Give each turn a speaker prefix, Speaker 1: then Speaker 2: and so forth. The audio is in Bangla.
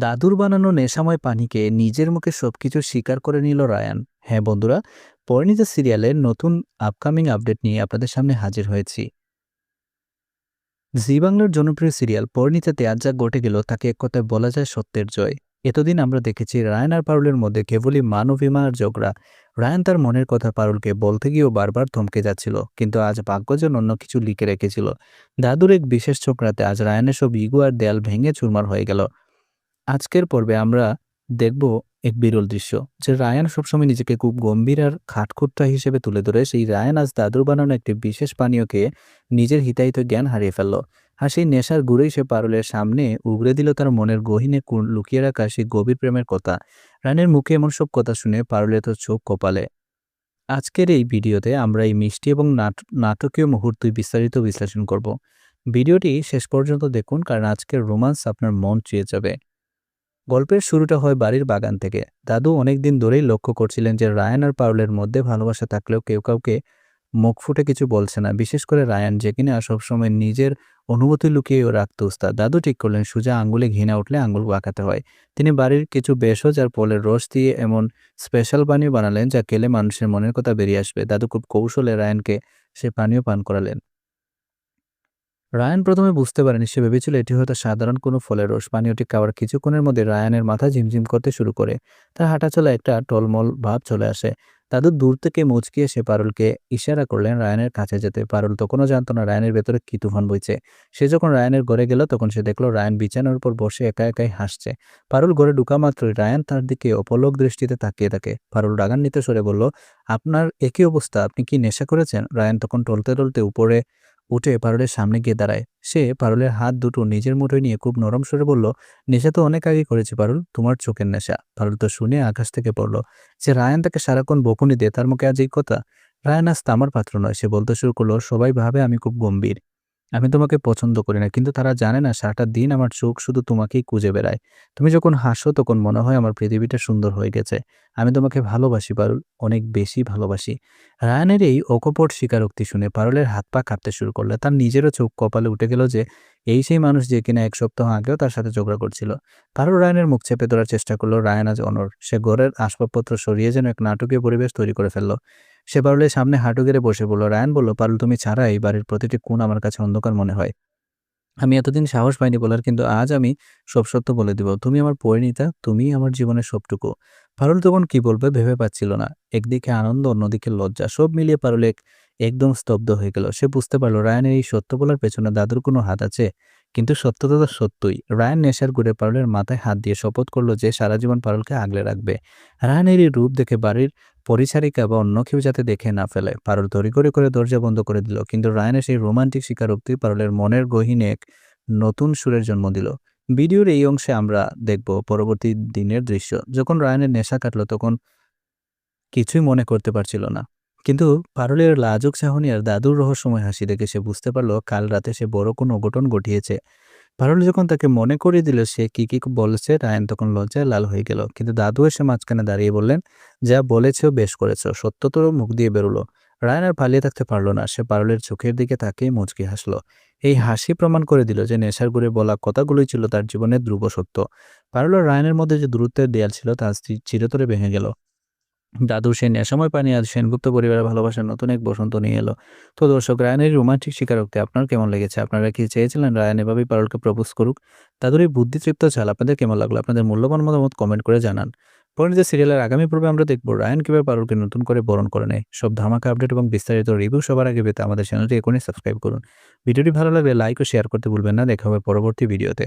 Speaker 1: দাদুর বানানো নেশাময় পানিকে নিজের মুখে সবকিছু স্বীকার করে নিল রায়ান। হ্যাঁ বন্ধুরা, পরিণীতা সিরিয়ালের নতুন আপকামিং আপডেট নিয়ে আপনাদের সামনে হাজির হয়েছি। জি বাংলার জনপ্রিয় সিরিয়াল পরিণীতাতে আজ যা ঘটে গেল তাকে এক কথায় বলা যায় সত্যের জয়। এতদিন আমরা দেখেছি রায়ান আর পারুলের মধ্যে কেবলই মান অভিমান আর ঝগড়া। রায়ান তার মনের কথা পারুলকে বলতে গিয়েও বারবার থমকে যাচ্ছিল, কিন্তু আজ ভাগ্য যেন অন্য কিছু লিখে রেখেছিল। দাদুর এক বিশেষ ছোকরাতে আজ রায়ানের সব ইগো আর দেয়াল ভেঙে চুরমার হয়ে গেল। আজকের পর্বে আমরা দেখব এক বিরল দৃশ্য, যে রায়ান সবসময় নিজেকে খুব গম্ভীর আর খাটখুট্টা হিসেবে তুলে ধরে, সেই রায়ান আজ দাদুর বানানো একটি বিশেষ পানীয়কে নিজের হিতাহিত জ্ঞান হারিয়ে ফেলল। আর সেই নেশার গুড়েই সে পারুলের সামনে উগরে দিল তার মনের গহীনে লুকিয়ে রাখা সেই গভীর প্রেমের কথা। রায়ানের মুখে এমন সব কথা শুনে পারুলের তো চোখ কপালে। আজকের এই ভিডিওতে আমরা এই মিষ্টি এবং নাটকীয় মুহূর্ত বিস্তারিত বিশ্লেষণ করব। ভিডিওটি শেষ পর্যন্ত দেখুন, কারণ আজকের রোমান্স আপনার মন ছুঁয়ে যাবে। গল্পের শুরুটা হয় বাড়ির বাগান থেকে। দাদু অনেকদিন ধরেই লক্ষ্য করছিলেন যে রায়ান আর পারুলের মধ্যে ভালোবাসা থাকলেও কেউ কাউকে মুখ ফুটে কিছু বলছে না, বিশেষ করে রায়ান, যে কিনা সবসময় নিজের অনুভূতি লুকিয়েও রাখতে উস্তাদ। দাদু ঠিক করলেন সোজা আঙ্গুলে ঘৃণা উঠলে আঙ্গুল বাঁকাতে হয়। তিনি বাড়ির কিছু ভেষজ আর ফলের রস দিয়ে এমন স্পেশাল পানীয় বানালেন যা খেলে মানুষের মনের কথা বেরিয়ে আসবে। দাদু খুব কৌশলে রায়ানকে সে পানীয় পান করালেন। রায়ান প্রথমে বুঝতে পারেনি, সে ভেবেছিল এটি হয়তো সাধারণ কোনো ফলের রস। পানীয়টি খাওয়ার কিছুক্ষণের মধ্যে রায়ানের মাথা ঝিমঝিম করতে শুরু করে, তার হাঁটাচলা একটা টলমল ভাব চলে আসে। দাদু দূর থেকে মুচকি এসে পারুলকে ইশারা করলেন রায়ানের কাছে যেতে। পারুল তখনও জানতো না রায়ানের ভেতরে কি তুফান বইছে। সে যখন রায়ানের ঘরে গেল তখন সে দেখলো রায়ান বিছানার উপর বসে একা একাই হাসছে। পারুল ঘরে ঢুকা মাত্রই রায়ান তার দিকে অপলক দৃষ্টিতে তাকিয়ে থাকে। পারুল রাগান্বিত স্বরে বলল, আপনার একই অবস্থা, আপনি কি নেশা করেছেন? রায়ান তখন টলতে টলতে উপরে উঠে পারুলের সামনে গিয়ে দাঁড়ায়। সে পারুলের হাত দুটো নিজের মুঠোয় নিয়ে খুব নরম স্বরে বলল, নেশা তো অনেক আগে করেছি পারুল, তোমার চোখের নেশা। পারুল তো শুনে আকাশ থেকে পড়ল। যে রায়ান তাকে সারাক্ষণ বকুনি দেয়, তার মুখে আজ এই কথা। রায়ান আজ তামার পাত্র নয়। সে বলতে শুরু করলো, সবাই ভাবে আমি খুব গম্ভীর, আমি তোমাকে পছন্দ করি না, কিন্তু তারা জানে না সারাটা দিন আমার চোখ শুধু তোমাকেই খুঁজে বেড়ায়। তুমি যখন হাসো তখন মনে হয় আমার পৃথিবীটা সুন্দর হয়ে গেছে। আমি তোমাকে ভালোবাসি পারুল, অনেক বেশি ভালোবাসি। রায়ানের এই অকপট স্বীকারোক্তি শুনে পারুলের হাত পা কাঁপতে শুরু করলে। তার নিজেরও চোখ কপালে উঠে গেল যে এই সেই মানুষ যে কিনা এক সপ্তাহ আগেও তার সাথে ঝগড়া করছিল। পারুল রায়ানের মুখ চেপে ধরার চেষ্টা করলো। রায়ান আজ অনড়। সে ঘরের আসবাবপত্র সরিয়ে যেন এক নাটকীয় পরিবেশ তৈরি করে ফেললো। সে পারুলের সামনে হাঁটু গেড়ে বসে বলল, রায়ান বলল, পারুল তুমি ছাড়া এই বাড়ির প্রতিটি কোণ আমার কাছে অন্ধকার মনে হয়। আমি এতদিন সাহস পাইনি বলার, কিন্তু আজ আমি সব সত্য বলে দিব। তুমি আমার পরিণীতা, তুমিই আমার জীবনের সবটুকু। পারুল তখন কি বলবে ভেবে পাচ্ছিল না। একদিকে আনন্দ, অন্যদিকে লজ্জা, সব মিলিয়ে পারুল একদম স্তব্ধ হয়ে গেল। সে বুঝতে পারলো রায়ানের এই সত্য বলার পেছনে দাদুর কোনো হাত আছে। কিন্তু সত্যতা তো সত্যই। রায়ান নেশার ঘুরে পারুলের মাথায় হাত দিয়ে শপথ করলো যে সারা জীবন পারুলকে আগলে রাখবে। রায়ানের এই রূপ দেখে বাড়ির পরিচারিকা বা অন্য কেউ যাতে দেখে না ফেলে, পারুল তড়িঘড়ি করে দরজা বন্ধ করে দিল। কিন্তু রায়ানের সেই রোমান্টিক স্বীকারোক্তি পারুলের মনের গহীনে এক নতুন সুরের জন্ম দিল। ভিডিওর এই অংশে আমরা দেখব পরবর্তী দিনের দৃশ্য। যখন রায়ানের নেশা কাটলো তখন কিছুই মনে করতে পারছিল না। কিন্তু পারুলের লাজুক চাহনি আর দাদুর রহস্যময় হাসি দেখে সে বুঝতে পারলো কাল রাতে সে বড় কোনো অঘটন ঘটিয়েছে। পারুল যখন তাকে মনে করিয়ে দিল সে কি বলেছে, রায়ান তখন লজ্জায় লাল হয়ে গেল। কিন্তু দাদু এসে মাঝখানে দাঁড়িয়ে বললেন, যা বলেছো বেশ করেছো। সত্য তো মুখ দিয়ে বেরোলো। রায়ান আর পালিয়ে থাকতে পারলো না। সে পারুলের চোখের দিকে তাকিয়ে মুচকি হাসলো। এই হাসি প্রমাণ করে দিল যে নেশার ঘুরে বলা কথাগুলোই ছিল তার জীবনের ধ্রুব সত্য। পারুল আর রায়ানের মধ্যে যে দূরত্বের দেয়াল ছিল তা আজ চিরতরে ভেঙে গেল। দাদুর সেই নেশাময় পানি আজ সেনগুপ্ত পরিবারের ভালোবাসার নতুন এক বসন্ত নিয়ে এলো। তো দর্শক, রায়ানের রোমান্টিক স্বীকারোক্তি আপনার কেমন লেগেছে? আপনারা কি চেয়েছিলেন রায়ান এভাবেই পারুলকে প্রপোজ করুক? দাদুর এই বুদ্ধিতৃপ্ত চাল আপনাদের কেমন লাগলো? আপনাদের মূল্যবান মতামত কমেন্ট করে জানান। পরিণীতা সিরিয়ালের আগামী পর্বে আমরা দেখব রায়ান কিভাবে পারুলকে নতুন করে বরণ করে নেয়। সব ধামাকা আপডেট এবং বিস্তারিত রিভিউ সবার আগে পেতে আমাদের চ্যানেলটি এখনই সাবস্ক্রাইব করুন। ভিডিওটি ভালো লাগলে লাইক ও শেয়ার করতে ভুলবেন না। দেখা হবে পরবর্তী ভিডিওতে।